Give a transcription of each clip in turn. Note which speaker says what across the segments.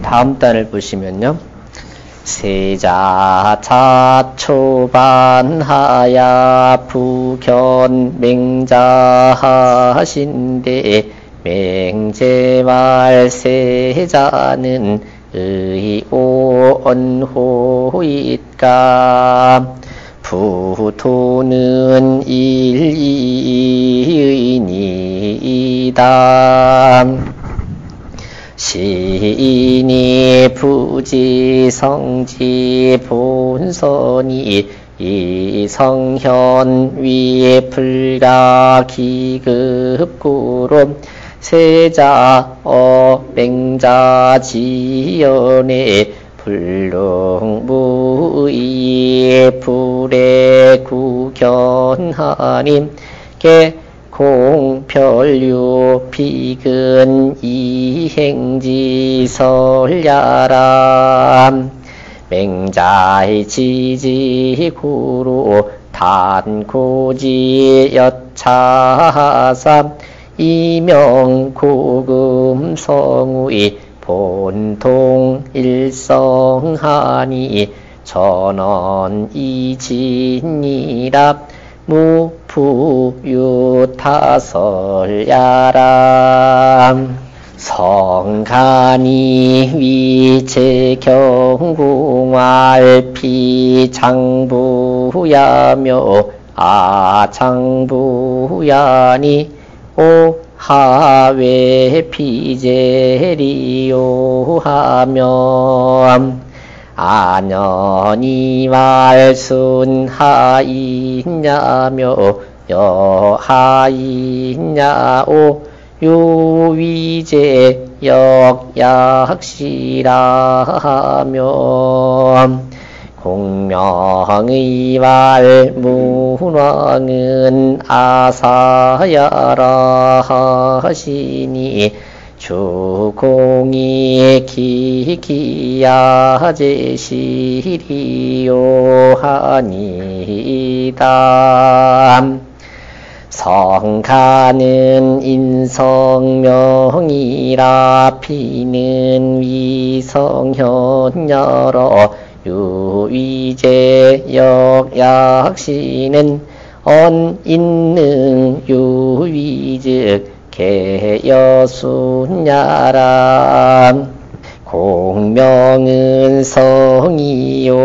Speaker 1: 다음 단을 보시면요. 세자 차초반하야 부견 맹자하신데 맹제말 세자는 의온호잇가 부토는 일이의니이다. 시인이 부지성지 본선이 이성현 위에 불가기급구름 세자 맹자 지연에 불능무의 불에 구견하님 공별유 비근 이행지 설야람 맹자의 지지구로 단고지 여차삼 이명고금성의 본통 일성하니 전원 이진이랍 무부유타설야람 성간이 위제경공활피 장부야며 아장부야니 오하외 피제리오하며 안연이 말순하이냐며 여하이냐오 유위제 역약시라하며 공명의 말 문왕은 아사야라 하시니 주공이 기기야제시리요하니다. 성가는 인성명이라 피는 위성현여러 유위제 역약시는 언인능 유위즉 개여순야람 공명은 성이요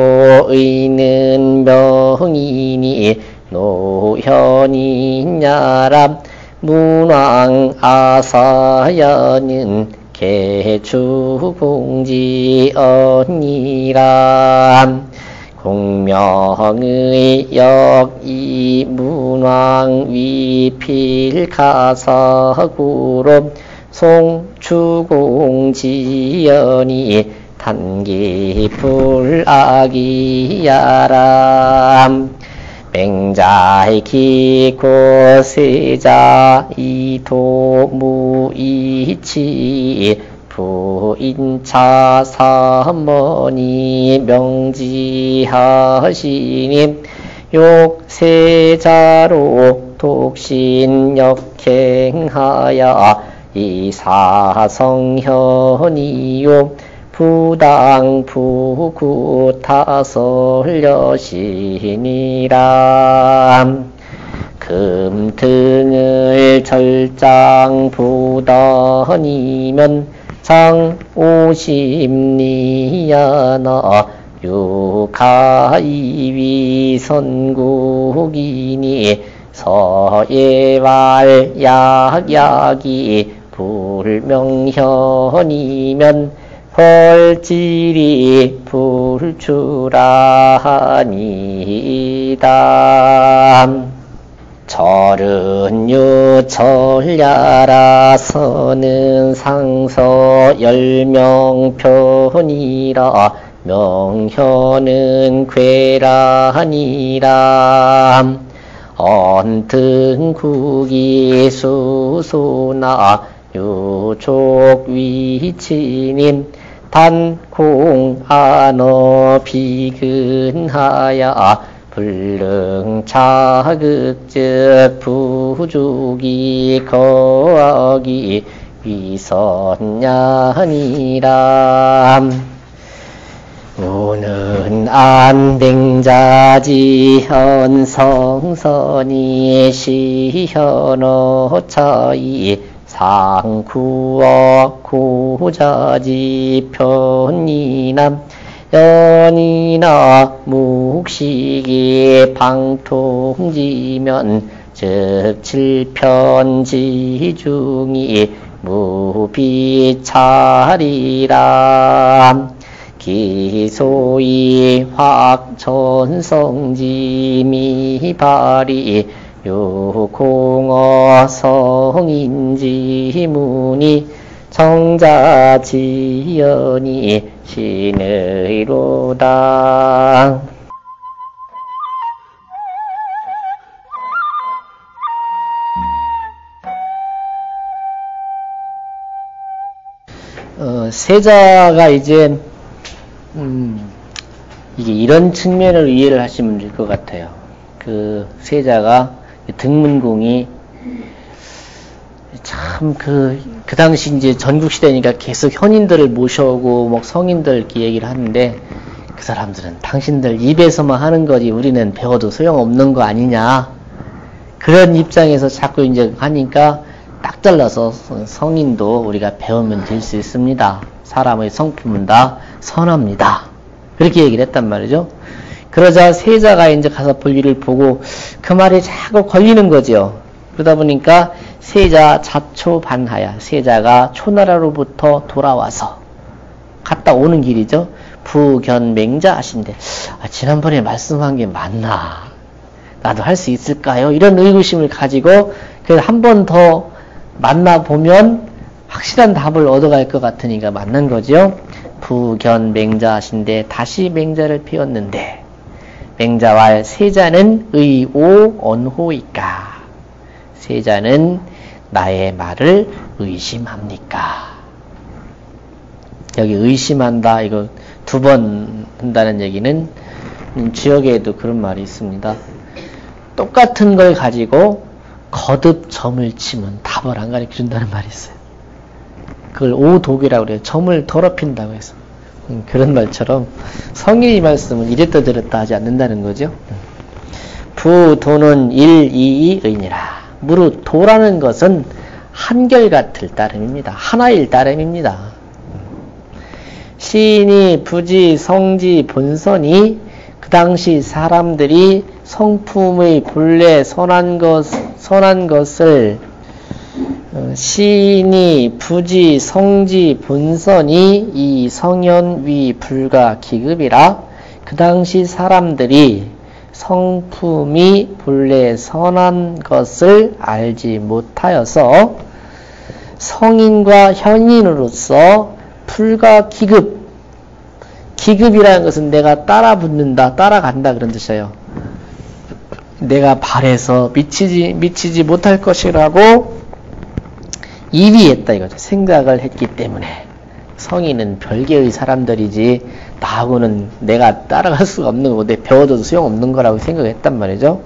Speaker 1: 의는 명이니 노현이냐람 문왕 아사야는 개주공지언니람 공명의 역이 문왕 위필가사구름 송추공지연이 단기불악이야람 맹자의 기고세자 이도무이치 부인차 삼머니 명지하시니 욕세자로 독신역행하야 이사성현이요 부당 부구타설여시니라. 금등을 절장 보더니면 장오십리야나 유가이위 선국이니 서예왈 약약이 불명현이면 헐질이 불출하니이다. 절은유 절야라 서는 상서 열명편이라 명현은 괴라니라. 언등국이 수소나 유족 위치님 단공안어 비근하야 불능자극즉 부족이 거하기 위선냐니라. 우는 안댕자지현 성선이 시현어차이 상구어 구자지 편이남 연이나 묵식이 방통지면 즉 칠편지중이 무비차리라. 기소이 확천성지미발이 요공어 성인지문이 정자지연이 신의로다. 세자가 이제 이게 이런 측면을 이해를 하시면 될 것 같아요. 그 세자가 등문공이 참 그 당시 이제 전국시대니까 계속 현인들을 모셔오고 뭐 성인들 이렇게 얘기를 하는데, 그 사람들은 당신들 입에서만 하는 거지 우리는 배워도 소용없는 거 아니냐, 그런 입장에서 자꾸 이제 하니까 딱 잘라서 성인도 우리가 배우면 될 수 있습니다. 사람의 성품은 다 선합니다. 그렇게 얘기를 했단 말이죠. 그러자 세자가 이제 가서 볼일을 보고 그 말이 자꾸 걸리는 거죠. 그러다 보니까 세자 자초반하야, 세자가 초나라로부터 돌아와서 갔다 오는 길이죠. 부견맹자 하신데, 지난번에 말씀한 게 맞나? 나도 할 수 있을까요? 이런 의구심을 가지고 한 번 더 만나보면 확실한 답을 얻어갈 것 같으니까 만난 거죠. 부견맹자 하신데 다시 맹자를 피웠는데, 맹자와 세자는 의오언호이까? 세자는 나의 말을 의심합니까? 여기 의심한다, 이거 두 번 한다는 얘기는 지역에도 그런 말이 있습니다. 똑같은 걸 가지고 거듭 점을 치면 답을 안 가르쳐준다는 말이 있어요. 그걸 오독이라고 그래요. 점을 더럽힌다고 해서. 그런 말처럼 성인이 말씀은 이랬다 저랬다 하지 않는다는 거죠. 부도는 일이의니라. 무릇 도라는 것은 한결같을 따름입니다. 하나일 따름입니다. 시인이 부지 성지 본선이 그 당시 사람들이 성품의 본래 선한 것을 시인이 부지 성지 본선이 이 성현위 불가 기급이라. 그 당시 사람들이 성품이 본래 선한 것을 알지 못하여서 성인과 현인으로서 불가 기급, 기급이라는 것은 내가 따라 붙는다, 따라간다 그런 뜻이에요. 내가 바래서 미치지 못할 것이라고 이위했다 이거죠. 생각을 했기 때문에. 성인은 별개의 사람들이지 나하고는 내가 따라갈 수가 없는 거고 내 배워도 소용없는 거라고 생각했단 말이죠.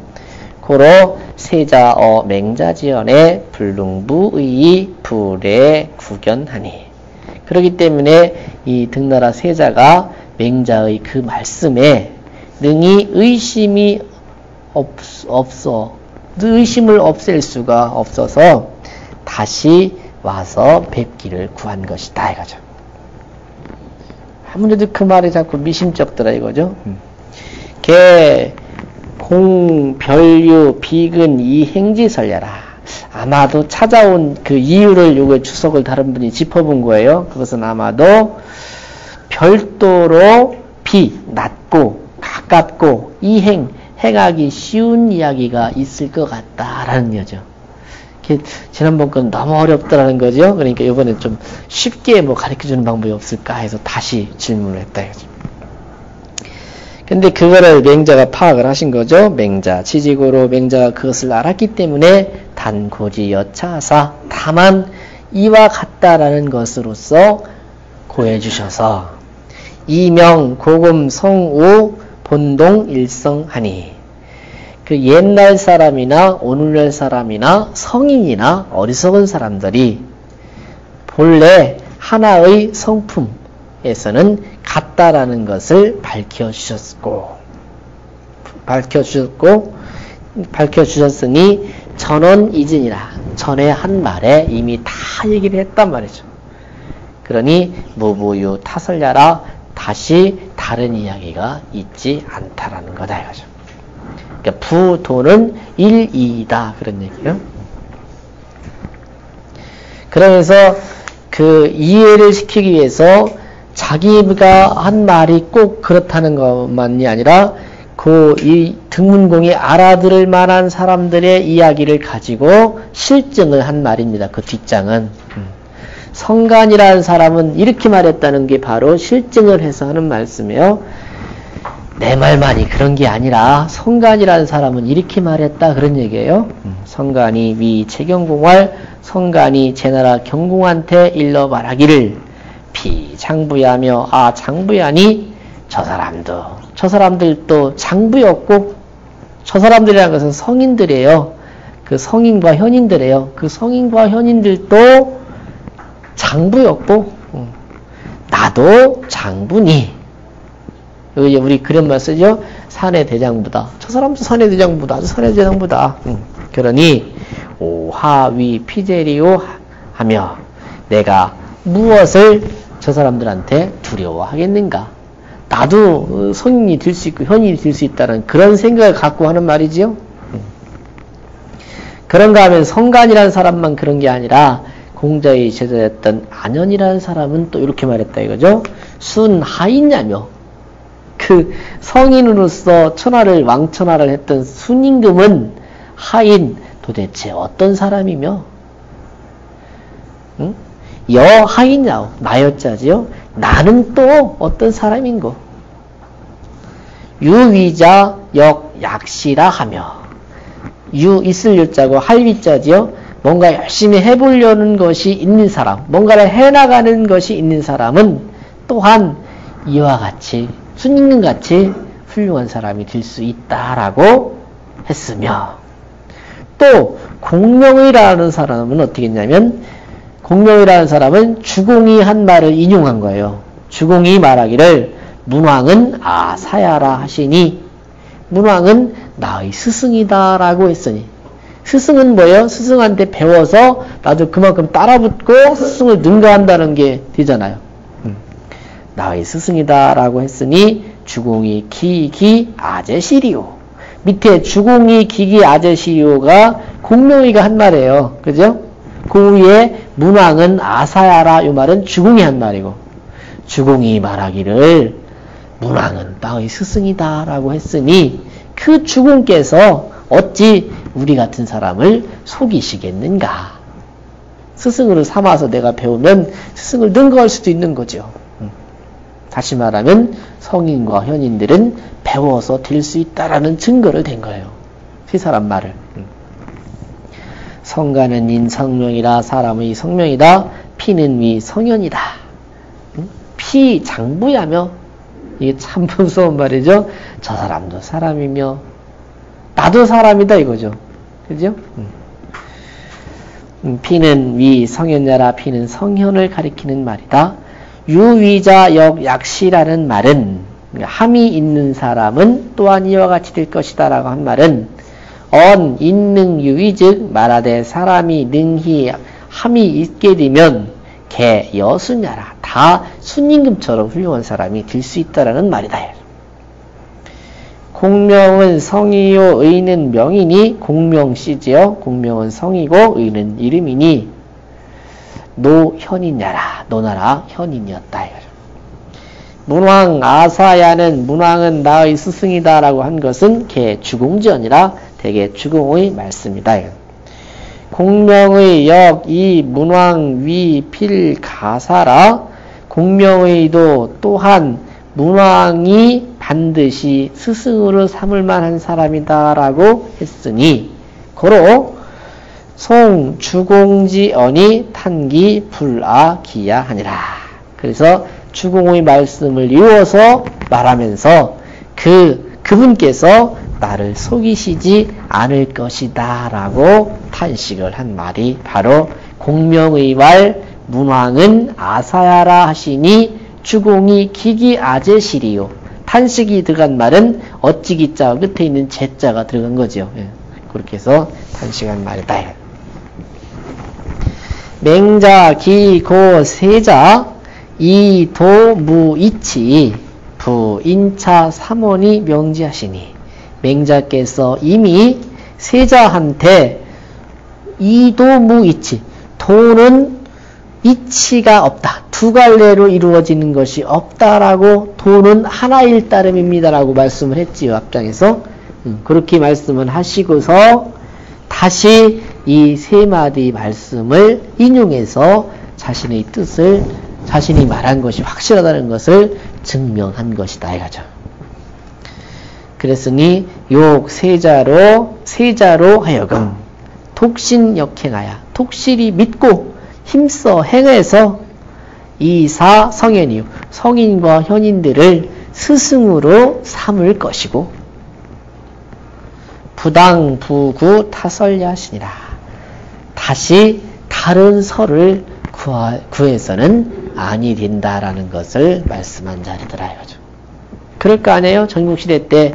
Speaker 1: 고로 세자어 맹자지연의 불능부의 불에 구견하니. 그렇기 때문에 이 등나라 세자가 맹자의 그 말씀에 능히 의심이 의심을 없앨 수가 없어서 다시 와서 뵙기를 구한 것이다 이거죠. 아무래도 그 말이 자꾸 미심쩍더라 이거죠. 공별유 비근 이행지설려라. 아마도 찾아온 그 이유를 요거 주석을 다른 분이 짚어본 거예요. 그것은 아마도 별도로 낮고 가깝고 행하기 쉬운 이야기가 있을 것 같다라는 거죠. 지난번 건 너무 어렵다라는 거죠. 그러니까 이번엔 좀 쉽게 가르쳐주는 방법이 없을까 해서 다시 질문을 했다 이거죠. 근데 그거를 맹자가 파악을 하신 거죠. 맹자 지지고로 맹자가 그것을 알았기 때문에 단고지 여차하사 다만 이와 같다라는 것으로서 고해 주셔서 이명 고금 성우 본동 일성하니. 그 옛날 사람이나 오늘날 사람이나 성인이나 어리석은 사람들이 본래 하나의 성품에서는 같다라는 것을 밝혀주셨으니 전원이진이라 전에 한 말에 이미 다 얘기를 했단 말이죠. 그러니 무부유 타설야라 다시 다른 이야기가 있지 않다라는 거다 이거죠. 그러니까 부도는 일이이다 그런 얘기예요. 그러면서 그 이해를 시키기 위해서 자기가 한 말이 꼭 그렇다는 것만이 아니라 그 이 등문공이 알아들을 만한 사람들의 이야기를 가지고 실증을 한 말입니다. 그 뒷장은. 성간이라는 사람은 이렇게 말했다는 게 바로 실증을 해서 하는 말씀이에요. 내 말만이 그런 게 아니라 성간이라는 사람은 이렇게 말했다 그런 얘기예요. 성간이 위 채경공활 성간이 제나라 경공한테 일러 말하기를 비장부야며 아 장부야니 저 사람들도 장부였고 저 사람들이라는 것은 성인들이에요. 그 성인과 현인들이에요. 그 성인과 현인들도 장부였고 나도 장부니 여기 우리 그런 말 쓰죠. 사내 대장부다. 저 사람도 사내 대장부다. 저 사내 대장부다. 그러니 오하위 피제리오 하며 내가 무엇을 저 사람들한테 두려워하겠는가? 나도 성인이 될 수 있고 현인이 될 수 있다는 그런 생각을 갖고 하는 말이지요. 그런가 하면 성간이라는 사람만 그런 게 아니라 공자의 제자였던 안현이라는 사람은 또 이렇게 말했다 이거죠. 순하이냐며 그 성인으로서 천하를 왕천하를 했던 순임금은 하인 도대체 어떤 사람이며 여하이냐오 나여자지요. 나는 또 어떤 사람인고 유위자 역약시라 하며 유 있을 유자고 할 위자지요. 뭔가 열심히 해보려는 것이 있는 사람, 뭔가를 해나가는 것이 있는 사람은 또한 이와 같이 순임금같이 훌륭한 사람이 될 수 있다라고 했으며 또 공명의라는 사람은 어떻게 했냐면 공명이라는 사람은 주공이 한 말을 인용한 거예요. 주공이 말하기를 문왕은 아사야라 하시니 문왕은 나의 스승이다 라고 했으니 스승은 뭐예요? 스승한테 배워서 나도 그만큼 따라붙고 스승을 능가한다는 게 되잖아요. 나의 스승이다 라고 했으니 주공이 기기 아제시리오 밑에 주공이 기기 아제시리오가 공명이가 한 말이에요. 그죠? 그 위에 문왕은 아사야라 이 말은 주공이 한 말이고 주공이 말하기를 문왕은 나의 스승이다 라고 했으니 그 주공께서 어찌 우리 같은 사람을 속이시겠는가. 스승으로 삼아서 내가 배우면 스승을 능가할 수도 있는 거죠. 다시 말하면 성인과 현인들은 배워서 될 수 있다라는 증거를 댄 거예요. 세 사람 말을. 성간은 인성명이라 사람의 성명이다. 피는 위 성현이다. 피 장부야며 이게 참 무서운 말이죠. 저 사람도 사람이며 나도 사람이다 이거죠. 그죠? 피는 위 성현야라 피는 성현을 가리키는 말이다. 유위자 역약시라는 말은 함이 있는 사람은 또한 이와 같이 될 것이다 라고 한 말은 언 인능 유위즉 말하되 사람이 능히 함이 있게 되면 개 여수냐라 다 순임금처럼 훌륭한 사람이 될 수 있다라는 말이다. 공명은 성이요 의는 명이니 공명씨지요. 공명은 성이고 의는 이름이니 노현이냐라 노나라 현인이었다. 문왕 아사야는 문왕은 나의 스승이다 라고 한 것은 개 주공지언이라 대개 주공의 말씀이다. 공명의 역 이 문왕 위 필 가사라 공명의도 또한 문왕이 반드시 스승으로 삼을 만한 사람이다 라고 했으니 고로 송 주공지언이 탄기 불아기야 하니라. 그래서 주공의 말씀을 이어서 말하면서 그분께서 나를 속이시지 않을 것이다 라고 탄식을 한 말이 바로 공명의 말 문왕은 아사야라 하시니 주공이 기기아제시리요. 탄식이 들어간 말은 어찌기자 끝에 있는 제자가 들어간 거죠. 예. 그렇게 해서 탄식한 말이다. 맹자, 기, 고, 세자, 이, 도, 무, 이치, 부, 인차, 삼원이 명지하시니 맹자께서 이미 세자한테 이도, 무, 이치, 도는 이치가 없다. 두 갈래로 이루어지는 것이 없다라고 도는 하나일 따름입니다라고 말씀을 했지요. 앞장에서. 그렇게 말씀을 하시고서 다시 이 세 마디 말씀을 인용해서 자신의 뜻을 자신이 말한 것이 확실하다는 것을 증명한 것이다 이거죠. 그랬으니 욕 세자로 하여금 독신역행하여 독실히 믿고 힘써 행해서 이사 성현이요 성인과 현인들을 스승으로 삼을 것이고 부당 부구 타설야 하시니라. 다시 다른 설을 구해서는 아니 된다라는 것을 말씀한 자리더라 이거죠. 그럴 거 아니에요? 전국시대 때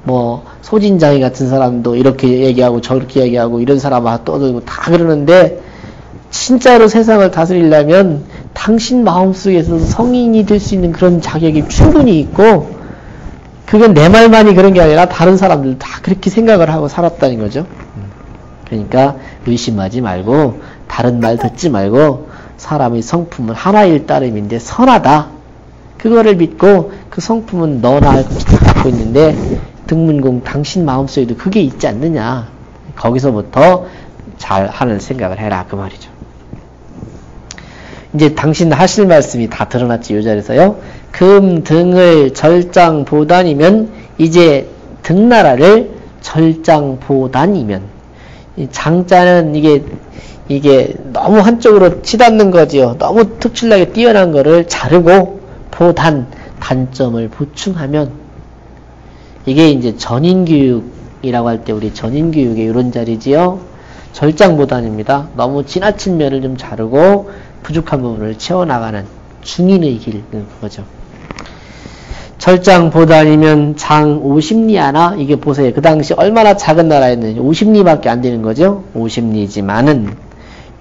Speaker 1: 뭐 소진장이 같은 사람도 이렇게 얘기하고 저렇게 얘기하고 이런 사람하고 떠들고 다 그러는데 진짜로 세상을 다스리려면 당신 마음속에서 성인이 될 수 있는 그런 자격이 충분히 있고 그건 내 말만이 그런 게 아니라 다른 사람들 다 그렇게 생각을 하고 살았다는 거죠. 그러니까 의심하지 말고 다른 말 듣지 말고 사람의 성품은 하나일 따름인데 선하다. 그거를 믿고 그 성품은 너나 갖고 있는데 등문공 당신 마음속에도 그게 있지 않느냐. 거기서부터 잘 하는 생각을 해라 그 말이죠. 이제 당신 하실 말씀이 다 드러났지 이 자리에서요. 금 등을 절장보단이면 이제 등나라를 절장보단이면 장자는 이게 너무 한쪽으로 치닫는 거지요. 너무 특출나게 뛰어난 거를 자르고 보단 단점을 보충하면 이게 이제 전인교육이라고 할 때 우리 전인교육의 이런 자리지요. 절장보단입니다. 너무 지나친 면을 좀 자르고 부족한 부분을 채워나가는 중인의 길 그거죠. 절장보단이면 장 50리 하나 이게 보세요. 그 당시 얼마나 작은 나라였는지 50리밖에 안 되는 거죠. 50리지만은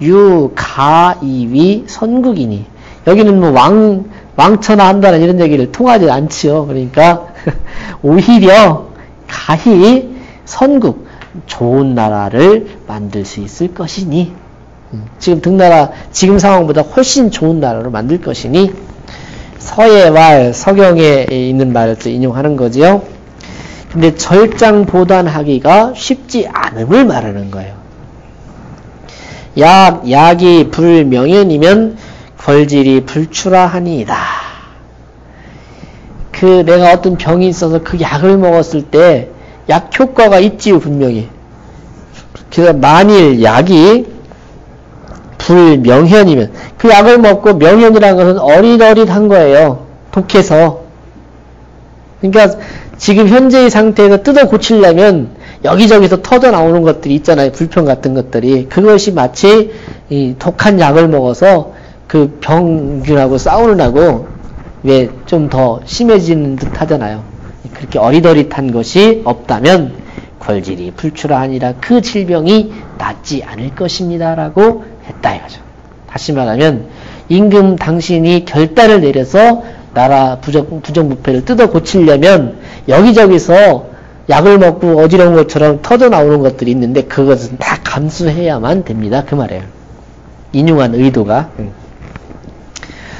Speaker 1: 유, 가, 이위, 선국이니 여기는 뭐 왕천하 한다는 이런 얘기를 통하지 않지요. 그러니까 오히려 가히 선국 좋은 나라를 만들 수 있을 것이니 지금 등나라 지금 상황보다 훨씬 좋은 나라로 만들 것이니 서의 말 서경에 있는 말을 인용하는 거지요. 근데 절장보단하기가 쉽지 않음을 말하는 거예요. 약이 불명현이면 벌질이 불출하하니이다. 그 내가 어떤 병이 있어서 그 약을 먹었을 때 약 효과가 있지요 분명히. 그래서 만일 약이 불명현이면 그 약을 먹고 명현이라는 것은 어릿어릿한 거예요. 독해서. 그러니까 지금 현재의 상태에서 뜯어 고치려면 여기저기서 터져 나오는 것들이 있잖아요. 불평 같은 것들이. 그것이 마치 이 독한 약을 먹어서 그 병균하고 싸우느라고 왜 좀 더 심해지는 듯 하잖아요. 그렇게 어릿어릿한 것이 없다면 걸질이 불출하니라 그 질병이 낫지 않을 것입니다. 라고 했다 이거죠. 다시 말하면 임금 당신이 결단을 내려서 나라 부정부패를 뜯어 고치려면 여기저기서 약을 먹고 어지러운 것처럼 터져 나오는 것들이 있는데 그것은 다 감수해야만 됩니다. 그 말이에요. 인용한 의도가.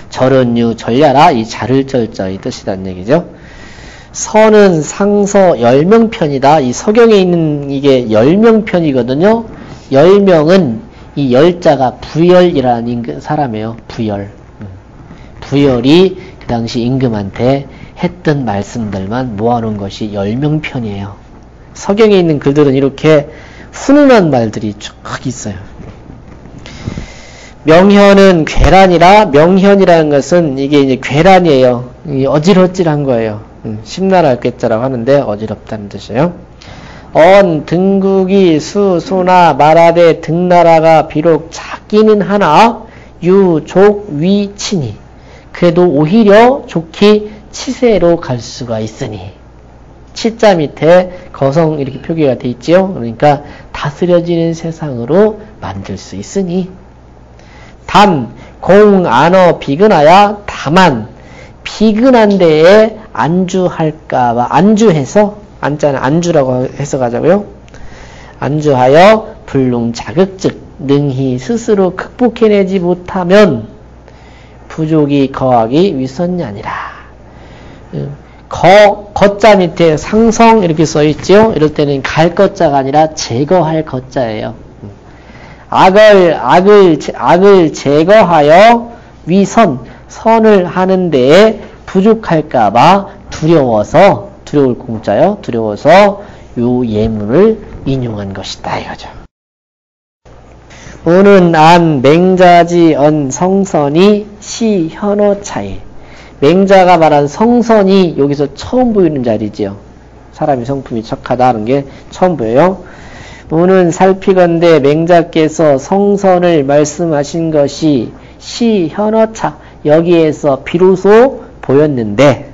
Speaker 1: 절은유 절야라 이 자를 절자의 뜻이라는 얘기죠. 서는 상서 10명편이다. 이 서경에 있는 이게 10명편이거든요. 10명은 이 열자가 부열이라는 사람이에요. 부열. 부열이 그 당시 임금한테 했던 말씀들만 모아놓은 것이 10명편이에요. 서경에 있는 글들은 이렇게 훈훈한 말들이 쭉 있어요. 명현은 괴란이라 명현이라는 것은 이게 이제 괴란이에요. 어질어질한 거예요. 심란할 괴자라고 하는데 어지럽다는 뜻이에요. 등국이 수소나 말하되 등나라가 비록 작기는 하나 유족위치니. 그래도 오히려 좋기 치세로 갈 수가 있으니. 치자 밑에 거성 이렇게 표기가 돼 있지요. 그러니까 다스려지는 세상으로 만들 수 있으니. 단 공안어 비근하야 다만 비근한 데에 안주할까봐 안주해서 안자는 안주라고 해석하자고요. 안주하여 불능 자극즉 능히 스스로 극복해내지 못하면 부족이 거하기 위선냐니라. 거자 밑에 상성 이렇게 써있죠. 이럴 때는 갈 거자가 아니라 제거할 거자예요. 악을 제거하여 위선, 선을 하는 데에 부족할까봐 두려워서, 두려울 공자요. 두려워서 요 예문을 인용한 것이다 이거죠. 오는 안 맹자지 언 성선이 시 현어 차이. 맹자가 말한 성선이 여기서 처음 보이는 자리지요. 사람이 성품이 척하다는 게 처음 보여요. 오는 살피건대 맹자께서 성선을 말씀하신 것이 시 현어차 여기에서 비로소 보였는데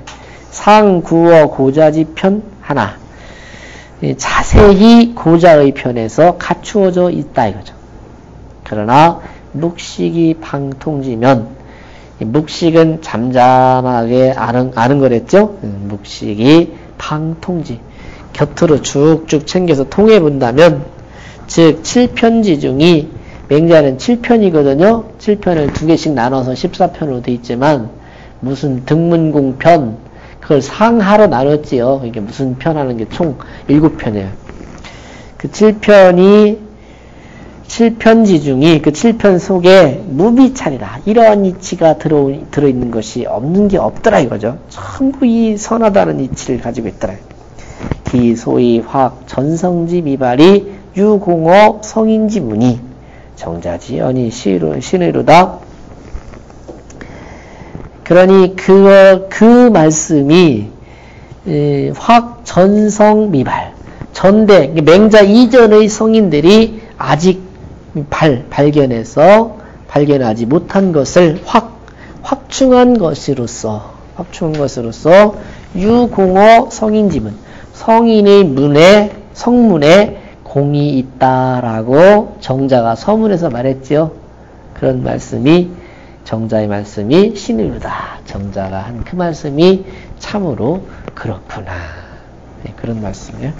Speaker 1: 상구어 고자지 편 하나 자세히 고자의 편에서 갖추어져 있다 이거죠. 그러나 묵식이 방통지면 묵식은 잠잠하게 아는 거랬죠. 묵식이 방통지 곁으로 쭉쭉 챙겨서 통해 본다면 즉 7편지 중이 맹자는 7편이거든요. 7편을 두 개씩 나눠서 14편으로 돼 있지만 무슨 등문공편 그걸 상하로 나눴지요. 이게 무슨 편 하는 게 총 7편이에요. 그 7편지 중이 그 7편 속에 무비찰이라 이러한 이치가 들어있는 것이 없는 게 없더라 이거죠. 전부 이 선하다는 이치를 가지고 있더라. 기소의 화학 전성지 미발이 유공어 성인지문이 정자지 아니 신의로다. 그러니 그 말씀이 확 전성 미발 전대 맹자 이전의 성인들이 아직 발견하지 못한 것을 확충한 것으로서 유공어 성인지문 성인의 성문에 공이 있다라고 정자가 서문에서 말했지요. 그런 말씀이 정자의 말씀이 신의로다. 정자가 한 그 말씀이 참으로 그렇구나. 네, 그런 말씀이에요.